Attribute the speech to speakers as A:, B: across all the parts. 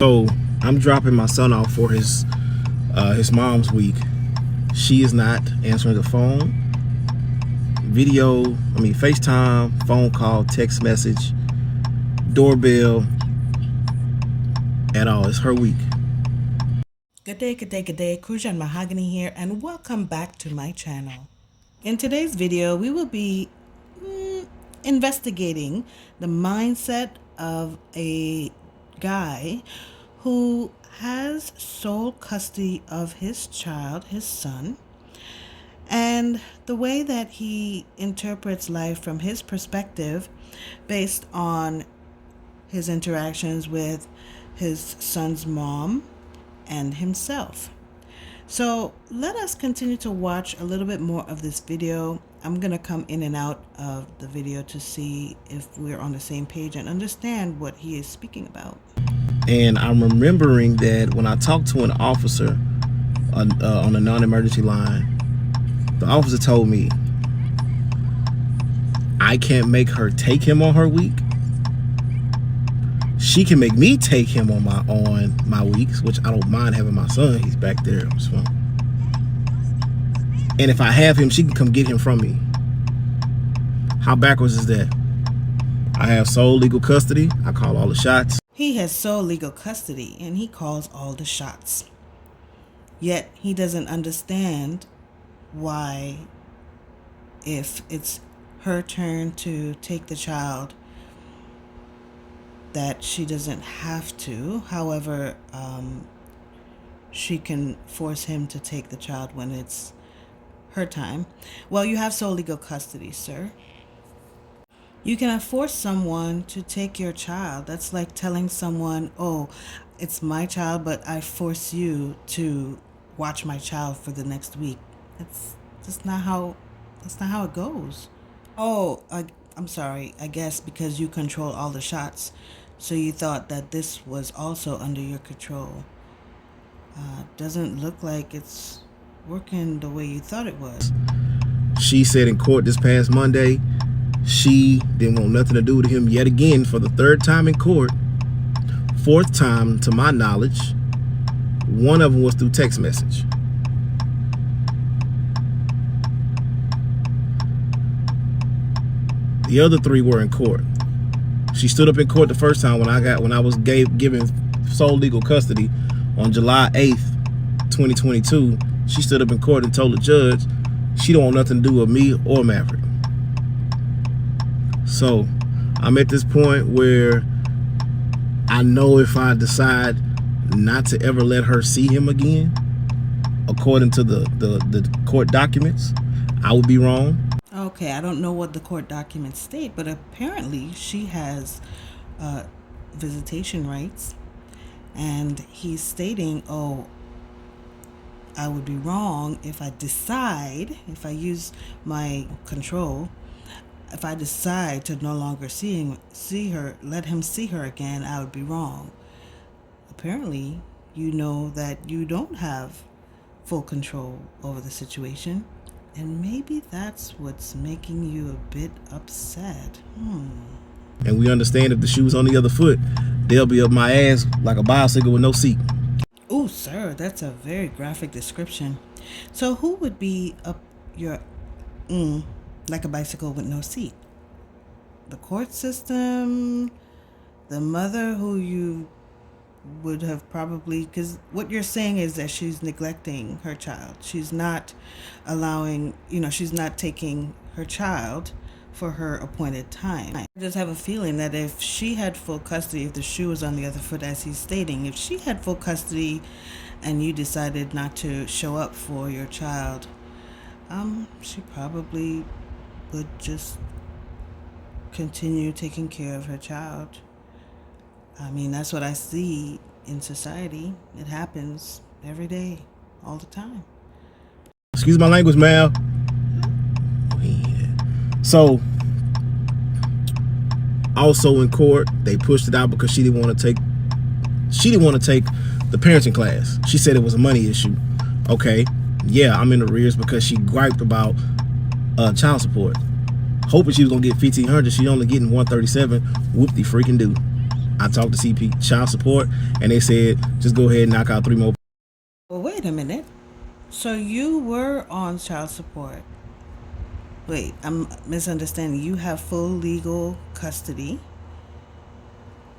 A: So I'm dropping my son off for his mom's week. She is not answering the phone, FaceTime, phone call, text message, doorbell at all. It's her week.
B: Good day, CRUCIAN Mahogany here, and welcome back to my channel. In today's video, we will be investigating the mindset of a guy who has sole custody of his child, his son, and the way that he interprets life from his perspective based on his interactions with his son's mom and himself. So let us continue to watch a little bit more of this video. I'm going to come in and out of the video to see if we're on the same page and understand what he is speaking about.
A: And I'm remembering that when I talked to an officer on a non-emergency line, the officer told me I can't make her take him on her week. She can make me take him on my weeks, which I don't mind having my son. He's back there on his phone. And if I have him, she can come get him from me. How backwards is that? I have sole legal custody. I call all the shots.
B: He has sole legal custody and he calls all the shots. Yet he doesn't understand why, if it's her turn to take the child, that she doesn't have to. However, she can force him to take the child when it's her time. Well, you have sole legal custody, sir. You cannot force someone to take your child. That's like telling someone, oh, it's my child, but I force you to watch my child for the next week. That's not how it goes. Oh, I'm sorry. I guess because you control all the shots, so you thought that this was also under your control. Doesn't look like it's working the way you thought it was.
A: She said in court this past Monday, she didn't want nothing to do with him yet again for the third time in court. Fourth time, to my knowledge. One of them was through text message. The other three were in court. She stood up in court the first time when I was given sole legal custody on July 8th, 2022. She stood up in court and told the judge she don't want nothing to do with me or Maverick. So I'm at this point where I know if I decide not to ever let her see him again, according to the court documents, I would be wrong.
B: Okay, I don't know what the court documents state, but apparently she has visitation rights, and he's stating, oh, I would be wrong if I decide, if I use my control, if I decide to no longer see her, let him see her again, I would be wrong. Apparently, you know that you don't have full control over the situation. And maybe that's what's making you a bit upset.
A: And we understand if the shoe's on the other foot, they'll be up my ass like a bicycle with no seat.
B: Oh, sir, that's a very graphic description. So who would be up your like a bicycle with no seat? The court system, the mother who you would have probably, because what you're saying is that she's neglecting her child. She's not allowing, she's not taking her child for her appointed time. I just have a feeling that if she had full custody, if the shoe was on the other foot, as he's stating, if she had full custody and you decided not to show up for your child, she probably would just continue taking care of her child. I mean, that's what I see in society. It happens every day, all the time.
A: Excuse my language, ma'am. So, also in court, they pushed it out because she didn't want to take the parenting class. She said it was a money issue. Okay, yeah, I'm in arrears because she griped about child support. Hoping she was gonna get $1,500, she only getting $137. Whoop-de freaking do. I talked to CP child support, and they said just go ahead and knock out 3 more.
B: Well, wait a minute. So you were on child support. Wait, I'm misunderstanding. You have full legal custody,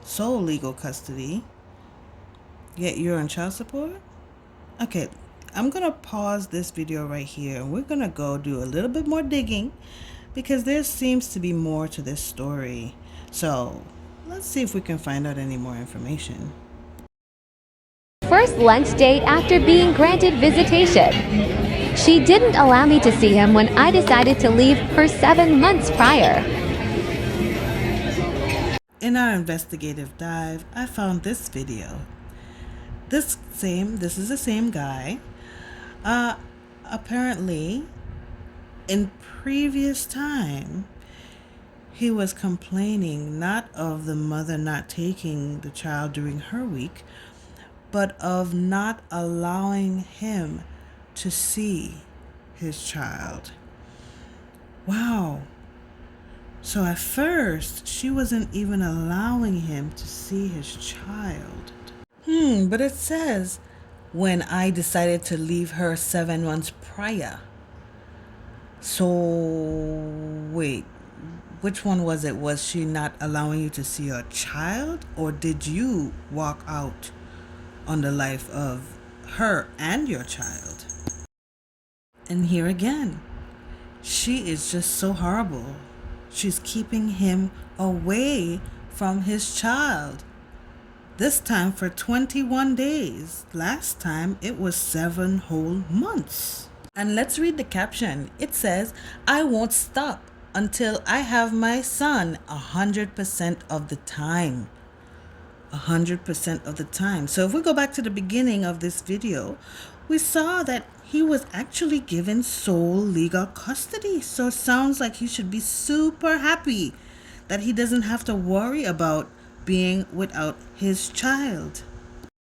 B: sole legal custody, yet you're on child support? Okay, I'm going to pause this video right here, and we're going to go do a little bit more digging because there seems to be more to this story. So let's see if we can find out any more information.
C: First lunch date after being granted visitation. She didn't allow me to see him when I decided to leave her 7 months prior.
B: In our investigative dive, I found this video. This is the same guy. Apparently, in previous time, he was complaining not of the mother not taking the child during her week, but of not allowing him to see his child. Wow. So at first, she wasn't even allowing him to see his child. But it says, when I decided to leave her 7 months prior. So, wait, which one was it? Was she not allowing you to see your child? Or did you walk out on the life of her and your child? And here again, she is just so horrible. She's keeping him away from his child. This time for 21 days. Last time it was 7 whole months. And let's read the caption. It says, I won't stop until I have my son 100% of the time. 100% of the time. So if we go back to the beginning of this video, we saw that he was actually given sole legal custody. So it sounds like he should be super happy that he doesn't have to worry about being without his child.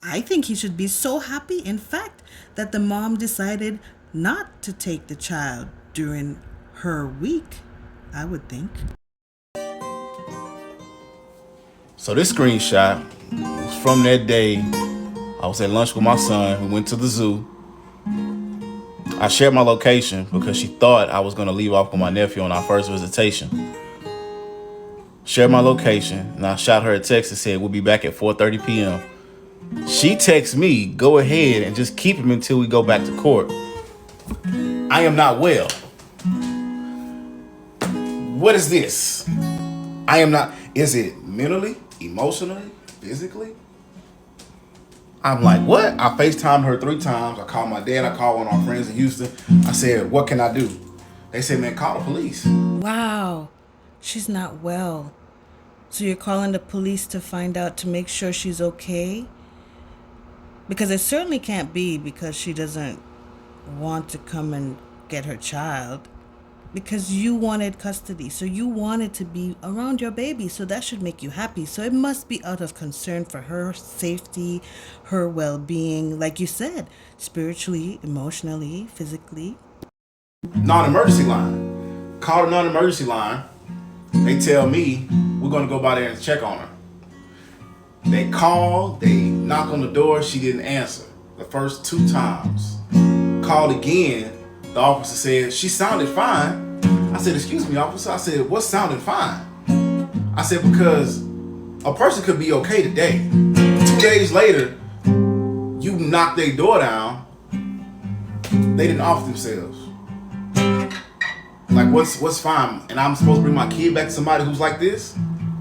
B: I think he should be so happy, in fact, that the mom decided not to take the child during her week, I would think.
A: So this screenshot was from that day. I was at lunch with my son. We went to the zoo. I shared my location because she thought I was going to leave off with my nephew on our first visitation. Shared my location, and I shot her a text and said, we'll be back at 4:30 p.m. She texts me, go ahead and just keep him until we go back to court. I am not well. What is this? I am not. Is it mentally, emotionally, physically? I'm like, what? I FaceTimed her 3 times. I called my dad. I called one of our friends in Houston. I said, what can I do? They said, man, call the police.
B: Wow, she's not well. So you're calling the police to find out, to make sure she's okay? Because it certainly can't be because she doesn't want to come and get her child. Because you wanted custody, so you wanted to be around your baby, so that should make you happy. So it must be out of concern for her safety, her well-being, like you said, spiritually, emotionally, physically.
A: Non-emergency line. Call the non-emergency line. They tell me we're going to go by there and check on her. They call, they knock on the door, she didn't answer the first 2 times. Called again. The officer said, she sounded fine. I said, excuse me, officer. I said, what sounded fine? I said, because a person could be okay today. 2 days later, you knock their door down. They didn't off themselves. Like, what's fine? And I'm supposed to bring my kid back to somebody who's like this?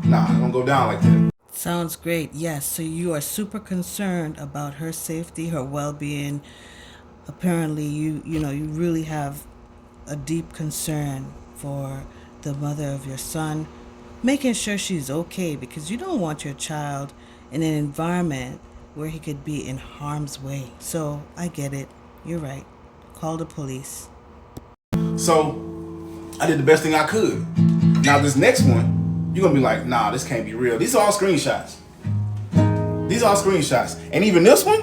A: Nah, it don't go down like that.
B: Sounds great. Yes, so you are super concerned about her safety, her well-being. Apparently, you really have a deep concern for the mother of your son, making sure she's okay, because you don't want your child in an environment where he could be in harm's way. So I get it. You're right. Call the police.
A: So I did the best thing I could. Now this next one, you're gonna be like, nah, this can't be real. These are all screenshots. These are all screenshots. And even this one,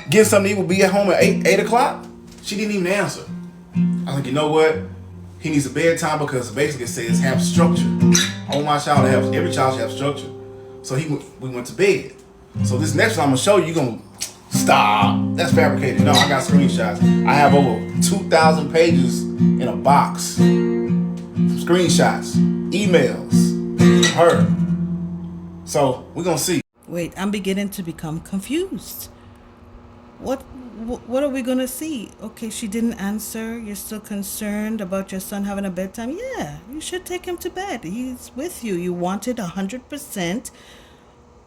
A: getting something to eat, will be at home at 8 o'clock. She didn't even answer. I was like, you know what? He needs a bedtime because basically it says have structure. I want my child to have, every child should have structure. So we went to bed. So this next one I'm gonna show you, gonna stop. That's fabricated. No, I got screenshots. I have over 2,000 pages in a box. Screenshots, emails, her. So we're gonna see.
B: Wait, I'm beginning to become confused. What are we gonna see? Okay, she didn't answer. You're still concerned about your son having a bedtime? Yeah, you should take him to bed. He's with you. You wanted 100%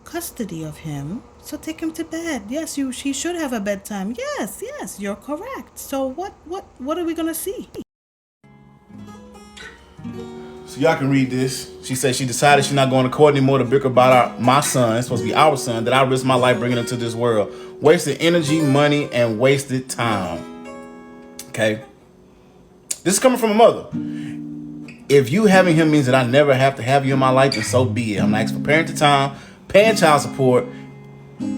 B: custody of him, so take him to bed. Yes, he should have a bedtime. Yes, you're correct. So what are we gonna see?
A: So y'all can read this. She said she decided she's not going to court anymore to bicker about my son. It's supposed to be our son that I risked my life bringing into this world. Wasted energy, money, and wasted time. Okay? This is coming from a mother. If you having him means that I never have to have you in my life, then so be it. I'm not asking for parenting time, paying child support.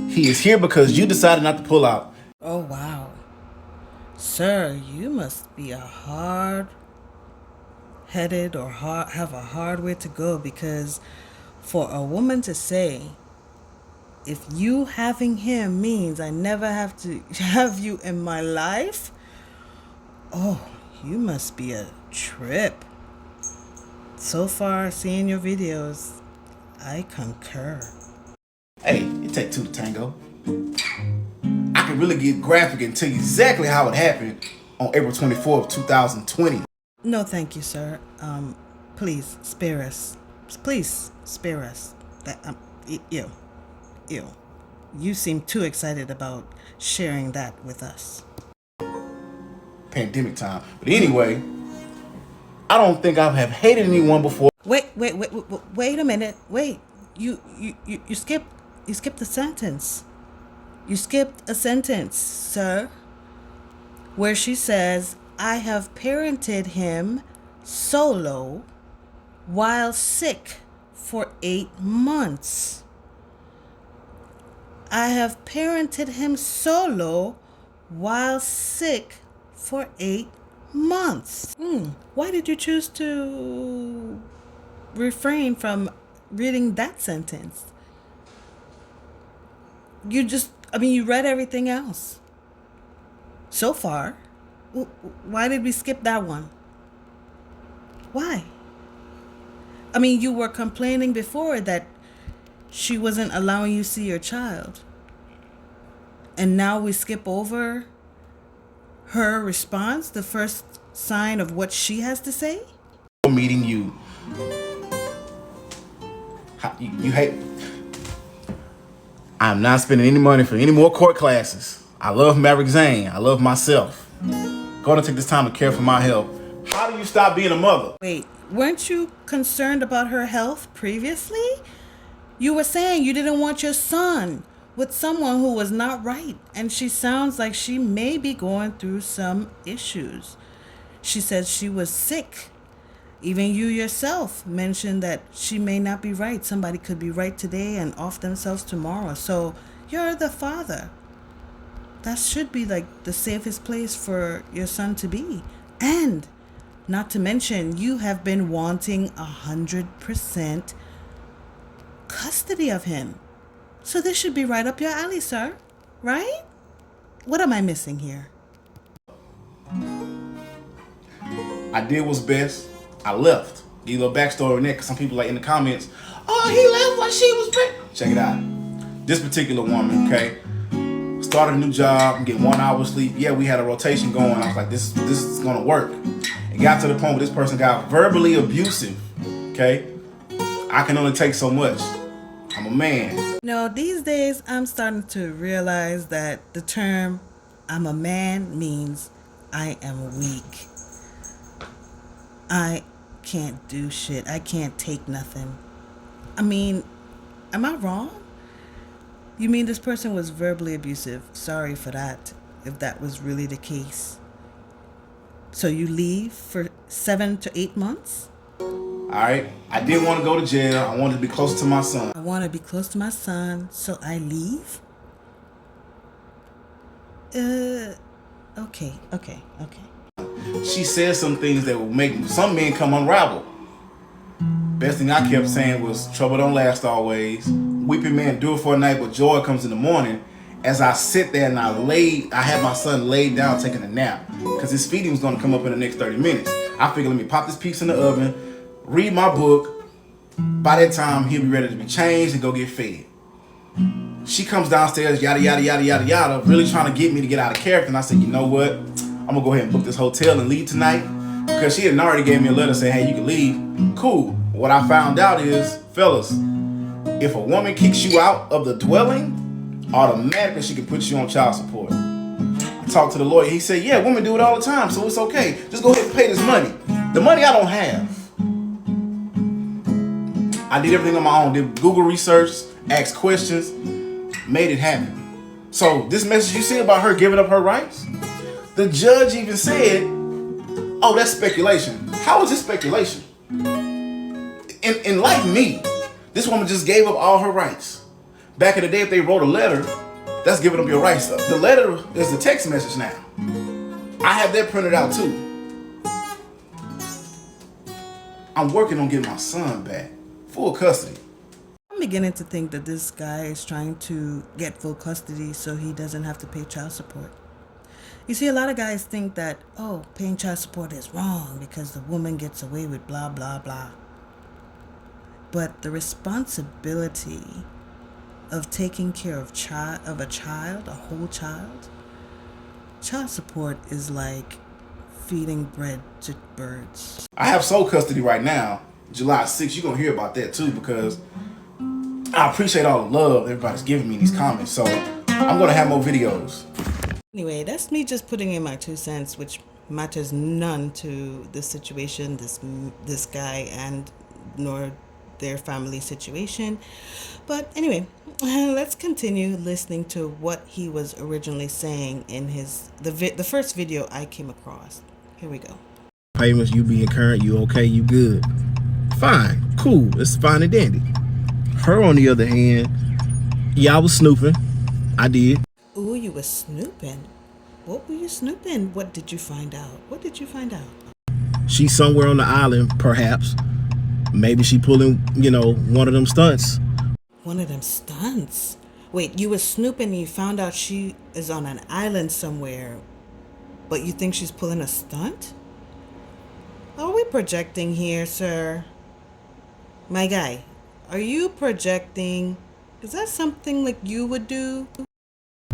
A: He is here because you decided not to pull out.
B: Oh, wow. Sir, you must be a hard-headed or have a hard way to go, because for a woman to say, if you having him means I never have to have you in my life, oh, you must be a trip. So far, seeing your videos, I concur.
A: Hey, it take two to tango. I can really get graphic and tell you exactly how it happened on April 24th, 2020.
B: No, thank you, sir. Please spare us. Please spare us. Ew. You seem too excited about sharing that with us.
A: Pandemic time. But anyway, I don't think I have hated anyone before.
B: Wait a minute. Wait. You skipped a sentence. You skipped a sentence, sir, where she says, I have parented him solo while sick for 8 months. I have parented him solo while sick for 8 months. Why did you choose to refrain from reading that sentence? You read everything else so far. Why did we skip that one? Why? You were complaining before that she wasn't allowing you to see your child. And now we skip over her response, the first sign of what she has to say?
A: Meeting you. You hate. I'm not spending any money for any more court classes. I love Maverick Zane. I love myself. Going to take this time to care for my health. How do you stop being a mother?
B: Wait, weren't you concerned about her health previously? You were saying you didn't want your son with someone who was not right, and she sounds like she may be going through some issues. She said she was sick. Even you yourself mentioned that she may not be right. Somebody could be right today and off themselves tomorrow. So you're the father. That should be like the safest place for your son to be. And not to mention, you have been wanting 100% custody of him. So this should be right up your alley, sir. Right? What am I missing here?
A: I did what's best. I left. Give you a little backstory on that, because some people like in the comments, oh, he left while she was pregnant. Check it out. This particular woman, okay, started a new job and get 1 hour sleep. Yeah, we had a rotation going. I was like, this is gonna work. It got to the point where this person got verbally abusive. Okay, I can only take so much. I'm a man.
B: No, these days I'm starting to realize that the term I'm a man means I am weak. I can't do shit. I can't take nothing. Am I wrong? You mean this person was verbally abusive? Sorry for that, if that was really the case. So you leave for 7 to 8 months?
A: Alright, I didn't want to go to jail. I wanted to be closer to my son.
B: I want to be close to my son, so I leave? Okay.
A: She said some things that will make some men come unraveled. Best thing I kept saying was, trouble don't last always. weeping may endure for a night, but joy comes in the morning. As I sit there and I had my son laid down taking a nap because his feeding was going to come up in the next 30 minutes. I figured, let me pop this pizza in the oven, read my book. By that time, he'll be ready to be changed and go get fed. She comes downstairs, yada, yada, yada, yada, yada, really trying to get me to get out of character. And I said, you know what? I'm going to go ahead and book this hotel and leave tonight. Because she had already gave me a letter saying, hey, you can leave. Cool. What I found out is, fellas, if a woman kicks you out of the dwelling, automatically she can put you on child support. I talked to the lawyer. He said, yeah, women do it all the time, so it's okay. Just go ahead and pay this money. The money I don't have. I did everything on my own. Did Google research, asked questions, made it happen. So this message you see about her giving up her rights, the judge even said, oh, that's speculation. How is this speculation? And like me, this woman just gave up all her rights. Back in the day, if they wrote a letter, that's giving up your rights. The letter is the text message now. I have that printed out too. I'm working on getting my son back. Full custody.
B: I'm beginning to think that this guy is trying to get full custody so he doesn't have to pay child support. You see, a lot of guys think that, oh, paying child support is wrong because the woman gets away with blah, blah, blah. But the responsibility of taking care of a child, a whole child support is like feeding bread to birds.
A: I have sole custody right now. July 6th, you're going to hear about that too, because I appreciate all the love everybody's giving me in these comments. So I'm going to have more videos.
B: Anyway, that's me just putting in my 2 cents, which matters none to this situation, this guy, and nor their family situation. But anyway, let's continue listening to what he was originally saying in the first video I came across. Here we go.
A: Payments, you being current, you okay, you good. Fine, cool, it's fine and dandy. Her, on the other hand, yeah, I was snooping. I did.
B: Ooh, you were snooping. What were you snooping? What did you find out? What did you find out?
A: She's somewhere on the island, perhaps. Maybe she pulling, one of them stunts.
B: One of them stunts? Wait, you were snooping and you found out she is on an island somewhere, but you think she's pulling a stunt? Are we projecting here, sir? My guy, are you projecting? Is that something like you would do?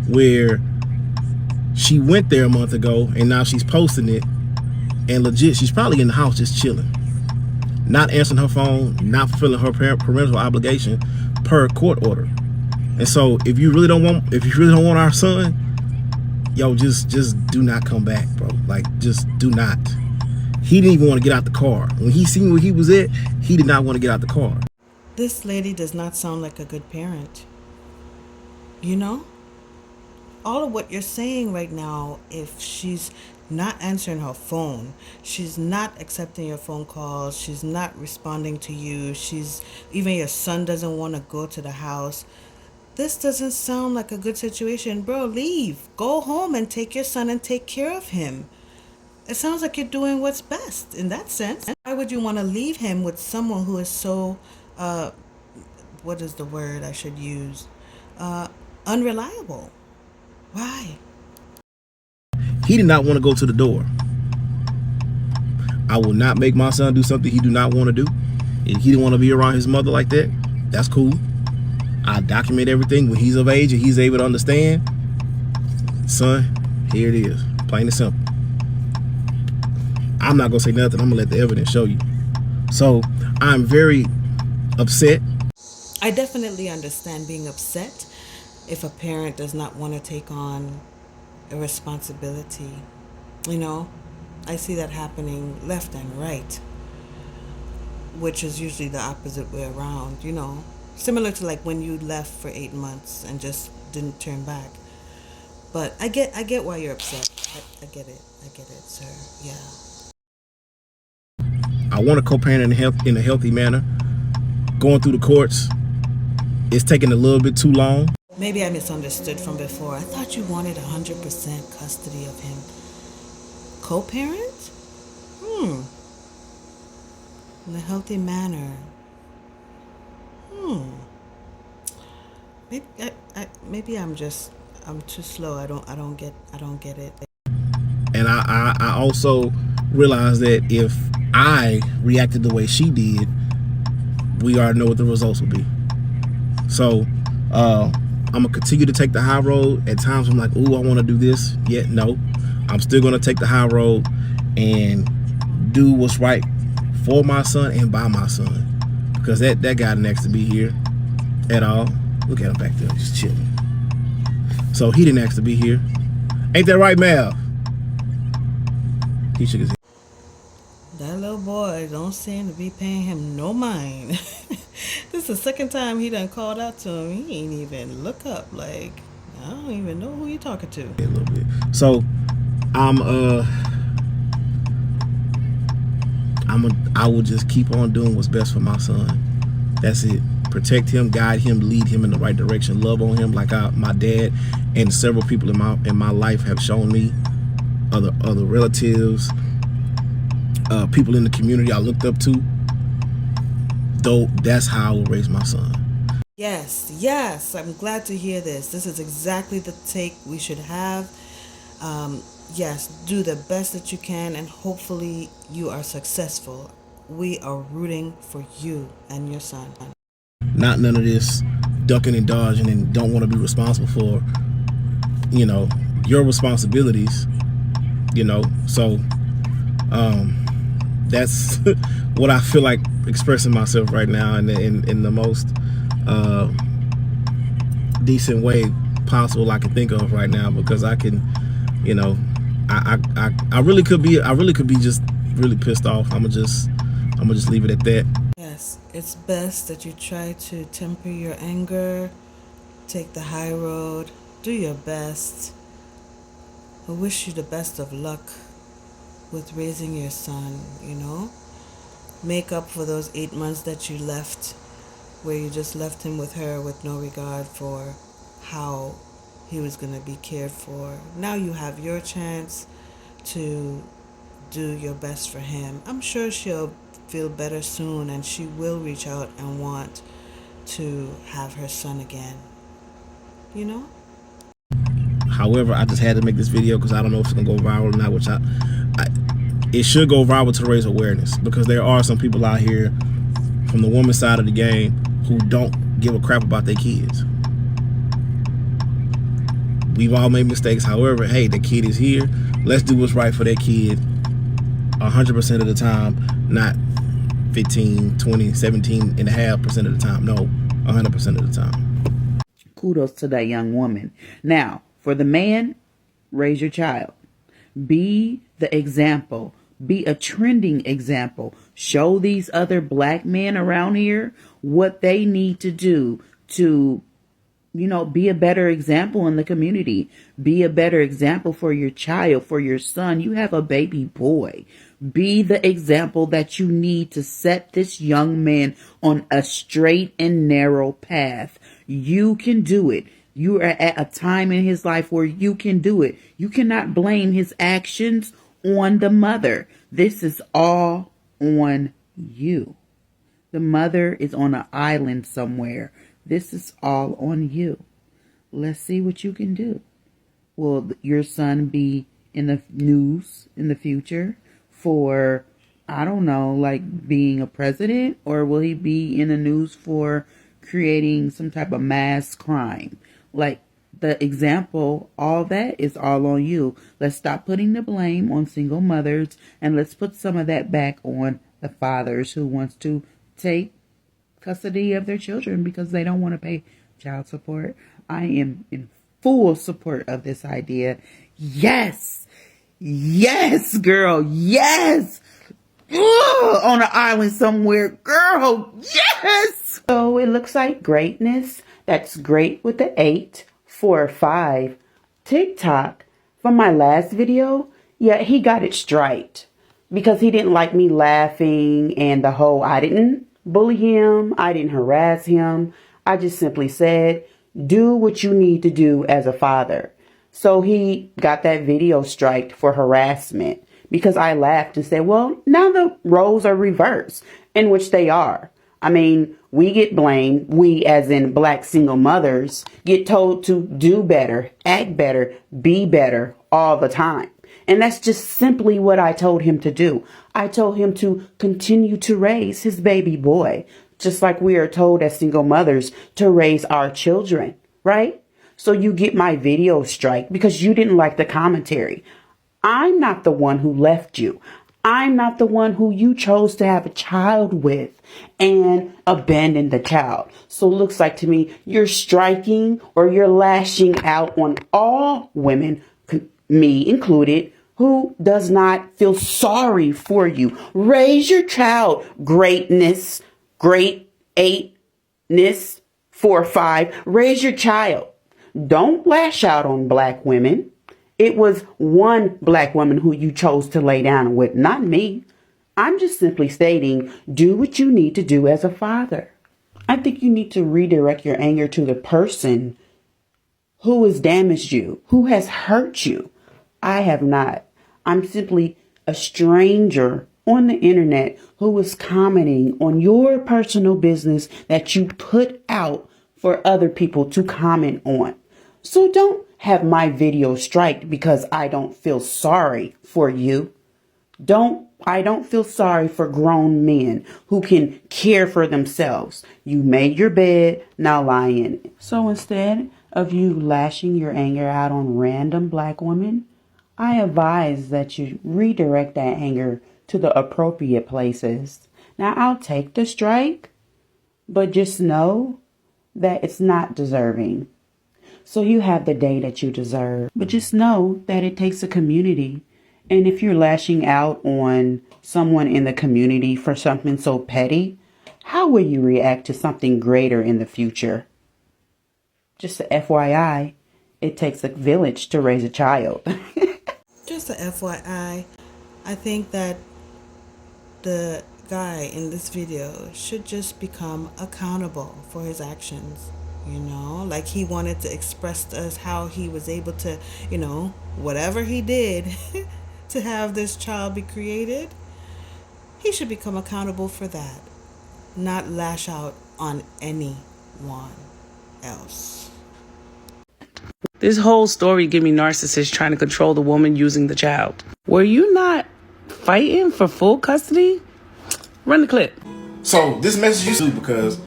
A: Where she went there a month ago and now she's posting it, and legit, she's probably in the house just chilling. Not answering her phone, not fulfilling her parental obligation per court order. And so if you really don't want our son, yo, just do not come back, bro. Like, just do not. He didn't even want to get out the car. When he seen where he was at, he did not want to get out the car.
B: This lady does not sound like a good parent. You know? All of what you're saying right now, if she's not answering her phone, she's not accepting your phone calls, she's not responding to you, even your son doesn't want to go to the house. This doesn't sound like a good situation. Bro, leave. Go home and take your son and take care of him. It sounds like you're doing what's best in that sense. Why would you want to leave him with someone who is so, what is the word I should use? Unreliable. Why?
A: He did not want to go to the door. I will not make my son do something he do not want to do. And he didn't want to be around his mother like that. That's cool. I document everything when he's of age and he's able to understand. Son, here it is. Plain and simple. I'm not going to say nothing. I'm going to let the evidence show you. So I'm very upset.
B: I definitely understand being upset if a parent does not want to take on a responsibility. I see that happening left and right, which is usually the opposite way around, similar to like when you left for 8 months and just didn't turn back. But I get why you're upset. I get it, sir. Yeah.
A: I want to co-parent in a healthy manner. Going through the courts, it's taking a little bit too long.
B: Maybe I misunderstood from before. I thought you wanted 100% custody of him. Co-parent? In a healthy manner. Maybe I'm too slow. I don't get it.
A: And I also realized that if I reacted the way she did, we already know what the results will be. So I'm gonna continue to take the high road. At times I'm like, ooh, I want to do this. Yet no, I'm still gonna take the high road and do what's right for my son and by my son, because that guy next to be here at all. Look at him back there, just chilling. So he didn't ask to be here. Ain't that right, Mal? He shook his head.
B: That little boy don't seem to be paying him no mind. This is the second time he done called out to him. He ain't even look up. Like, I don't even know who you talking to.
A: A little bit. So I will just keep on doing what's best for my son. That's it. Protect him, guide him, lead him in the right direction, love on him like my dad and several people in my life have shown me. Other relatives, people in the community I looked up to. Though that's how I will raise my son.
B: Yes, I'm glad to hear this. This is exactly the take we should have. Yes, do the best that you can, and hopefully you are successful. We are rooting for you and your son.
A: Not none of this ducking and dodging and don't want to be responsible for, your responsibilities, So that's what I feel like expressing myself right now in the most decent way possible I can think of right now, because I can, I really could be just really pissed off. I'm gonna just leave it at that.
B: Yes, it's best that you try to temper your anger, take the high road, do your best. I wish you the best of luck with raising your son, Make up for those 8 months that you left, where you just left him with her with no regard for how he was going to be cared for. Now you have your chance to do your best for him. I'm sure she'll feel better soon, and she will reach out and want to have her son again.
A: However, I just had to make this video because I don't know if it's gonna go viral or not, which it should go viral to raise awareness, because there are some people out here from the woman's side of the game who don't give a crap about their kids. We've all made mistakes. However, hey, the kid is here. Let's do what's right for that kid 100% of the time, not 15, 20, 17.5% of the time. No, 100% of the time.
D: Kudos to that young woman. Now, for the man, raise your child. Be the example. Be a trending example. Show these other black men around here what they need to do to, be a better example in the community. Be a better example for your child, for your son. You have a baby boy. Be the example that you need to set this young man on a straight and narrow path. You can do it. You are at a time in his life where you can do it. You cannot blame his actions on the mother. This is all on you. The mother is on an island somewhere. This is all on you. Let's see what you can do. Will your son be in the news in the future for, I don't know, like being a president? Or will he be in the news for creating some type of mass crime? Like, the example, all that is all on you. Let's stop putting the blame on single mothers, and let's put some of that back on the fathers who wants to take custody of their children because they don't want to pay child support. I am in full support of this idea. Yes, girl, yes. Ugh, on an island somewhere, girl, yes. So it looks like greatness. That's great with the 8, 4, 5. TikTok, from my last video, yeah, he got it straight. Because he didn't like me laughing and the whole, I didn't bully him, I didn't harass him. I just simply said, do what you need to do as a father. So he got that video striked for harassment. Because I laughed and said, well, now the roles are reversed, in which they are. I mean, we get blamed. We, as in black single mothers, get told to do better, act better, be better all the time. And that's just simply what I told him to do. I told him to continue to raise his baby boy, just like we are told as single mothers to raise our children, right? So you get my video strike because you didn't like the commentary. I'm not the one who left you. I'm not the one who you chose to have a child with and abandoned the child. So it looks like to me you're striking or you're lashing out on all women, me included, who does not feel sorry for you. Raise your child. Greatness, great eightness, 4 or 5. Raise your child. Don't lash out on black women. It was one black woman who you chose to lay down with, not me. I'm just simply stating, do what you need to do as a father. I think you need to redirect your anger to the person who has damaged you, who has hurt you. I have not. I'm simply a stranger on the internet who is commenting on your personal business that you put out for other people to comment on. So don't have my video striked because I don't feel sorry for you. I don't feel sorry for grown men who can care for themselves. You made your bed, now lie in it. So instead of you lashing your anger out on random black women, I advise that you redirect that anger to the appropriate places. Now I'll take the strike, but just know that it's not deserving. So you have the day that you deserve. But just know that it takes a community. And if you're lashing out on someone in the community for something so petty, how will you react to something greater in the future? Just a FYI, it takes a village to raise a child.
B: Just a FYI, I think that the guy in this video should just become accountable for his actions. Like he wanted to express to us how he was able to, whatever he did to have this child be created, he should become accountable for that, not lash out on anyone else.
E: This whole story give me narcissists trying to control the woman using the child. Were you not fighting for full custody? Run the clip.
A: So this message you do because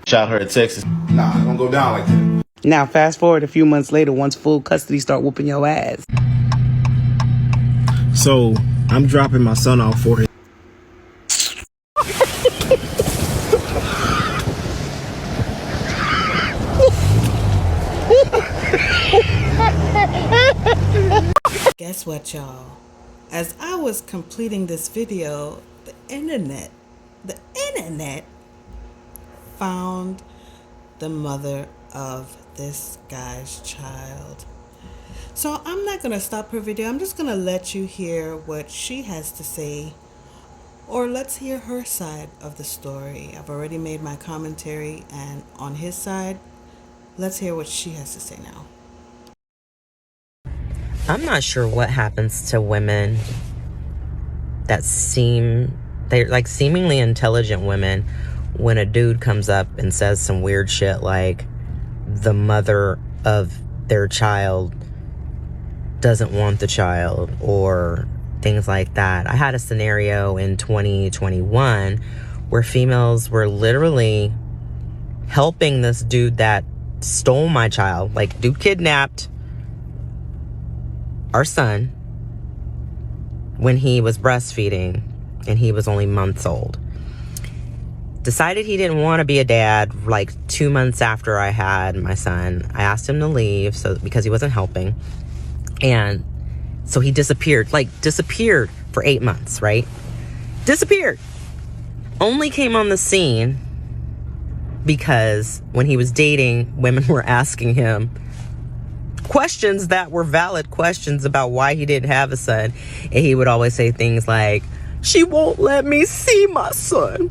A: shot her at Texas. Nah, it's gonna go down like that.
E: Now fast forward a few months later, once full custody start whooping your ass.
A: So I'm dropping my son off for his
B: Guess what, y'all? As I was completing this video, the internet found the mother of this guy's child. So I'm not going to stop her video. I'm just going to let you hear what she has to say, or let's hear her side of the story. I've already made my commentary, and on his side, let's hear what she has to say now.
F: I'm not sure what happens to women that they're like seemingly intelligent women when a dude comes up and says some weird shit like the mother of their child doesn't want the child or things like that. I had a scenario in 2021 where females were literally helping this dude that stole my child. Like, dude kidnapped our son when he was breastfeeding and he was only months old. Decided he didn't want to be a dad like 2 months after I had my son. I asked him to leave because he wasn't helping. And so he disappeared for 8 months, right? Disappeared. Only came on the scene because when he was dating, women were asking him questions that were valid questions about why he didn't have a son. And he would always say things like, "She won't let me see my son."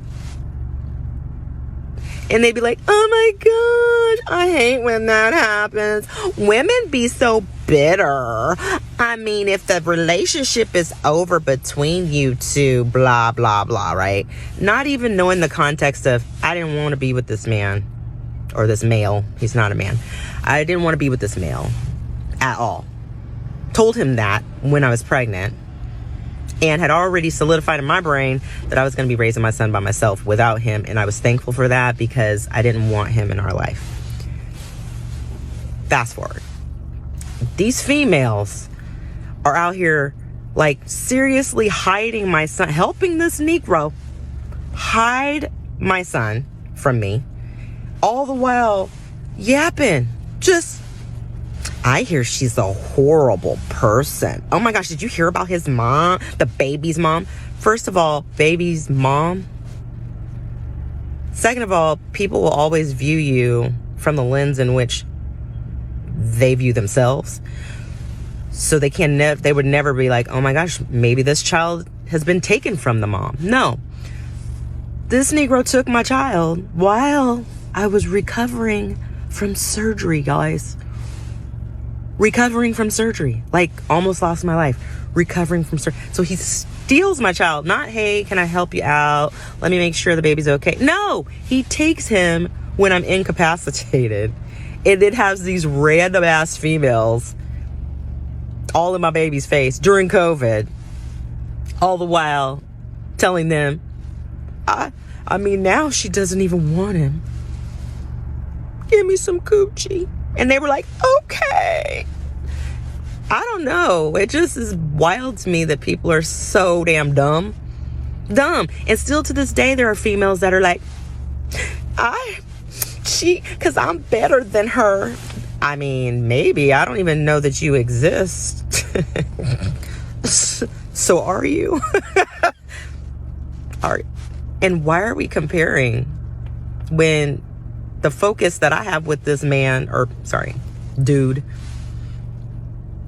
F: And they'd be like, "Oh my God, I hate when that happens." Women be so bitter. I mean, if the relationship is over between you two, blah, blah, blah, right? Not even knowing the context of, I didn't want to be with this man or this male. He's not a man. I didn't want to be with this male at all. Told him that when I was pregnant and had already solidified in my brain that I was going to be raising my son by myself without him. And I was thankful for that because I didn't want him in our life. Fast forward. These females are out here like seriously hiding my son, helping this Negro hide my son from me, all the while yapping. Just, I hear she's a horrible person. Oh my gosh, did you hear about his mom, the baby's mom? First of all, baby's mom. Second of all, people will always view you from the lens in which they view themselves. So they would never be like, oh my gosh, maybe this child has been taken from the mom. No. This Negro took my child while I was recovering from surgery, guys. Recovering from surgery. Like, almost lost my life. Recovering from surgery. So he steals my child. Not, hey, can I help you out? Let me make sure the baby's okay. No, he takes him when I'm incapacitated. And it has these random ass females all in my baby's face during COVID, all the while telling them, I mean, now she doesn't even want him. Give me some coochie. And they were like, okay. I don't know. It just is wild to me that people are so damn dumb. And still to this day, there are females that are like, because I'm better than her. I mean, maybe. I don't even know that you exist. So are you? And why are we comparing when the focus that I have with this man, dude,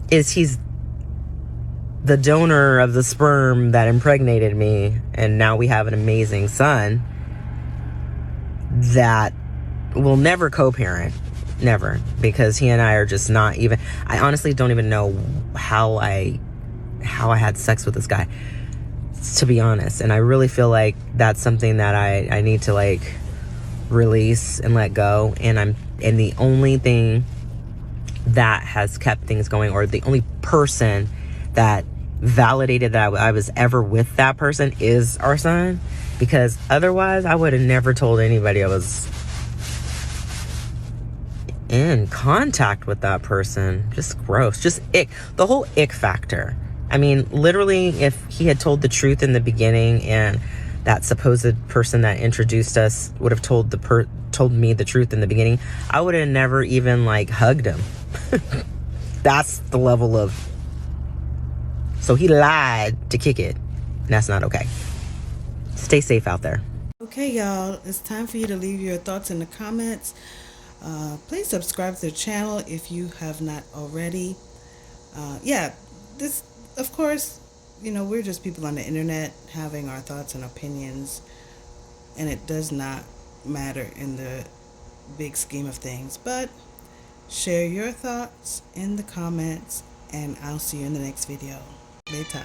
F: is he's the donor of the sperm that impregnated me, and now we have an amazing son that will never co-parent. Never. Because he and I are just not even... I honestly don't even know how I had sex with this guy, to be honest. And I really feel like that's something that I need to, like, release and let go. And the only thing that has kept things going, or the only person that validated that I was ever with that person, is our son. Because otherwise, I would have never told anybody I was in contact with that person. Just gross. Just ick. The whole ick factor. I mean, literally, if he had told the truth in the beginning and that supposed person that introduced us would have told me the truth in the beginning, I would have never even, like, hugged him. That's the level of... So he lied to kick it. And that's not okay. Stay safe out there.
B: Okay, y'all, it's time for you to leave your thoughts in the comments. Please subscribe to the channel if you have not already. This, of course, we're just people on the internet having our thoughts and opinions, and it does not matter in the big scheme of things. But share your thoughts in the comments, and I'll see you in the next video. Later.